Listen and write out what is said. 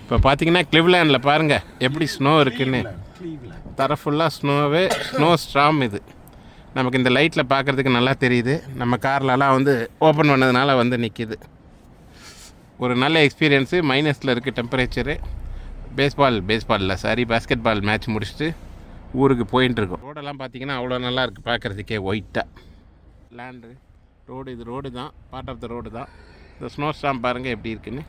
இப்போ பார்த்தீங்கன்னா கிளிவ்லேண்டில் பாருங்கள் எப்படி ஸ்னோ இருக்குன்னு. தர ஃபுல்லாக ஸ்னோ ஸ்ட்ராம். இது நமக்கு இந்த லைட்டில் பார்க்குறதுக்கு நல்லா தெரியுது. நம்ம கார்லலாம் வந்து ஓப்பன் பண்ணதுனால வந்து நிற்கிது. ஒரு நல்ல எக்ஸ்பீரியன்ஸு. மைனஸில் இருக்குது டெம்பரேச்சரு. பேஸ்கெட் பால் மேட்ச் முடிச்சுட்டு ஊருக்கு போயின்ட்டுருக்கோம். ரோடெல்லாம் பார்த்தீங்கன்னா அவ்வளோ நல்லா இருக்குது பார்க்குறதுக்கே ஒயிட்டாக. லேண்டு ரோடு, இது ரோடு தான், பார்ட் ஆஃப் த ரோடு தான். இந்த ஸ்னோ ஸ்டாம் பாருங்கள் எப்படி இருக்குன்னு.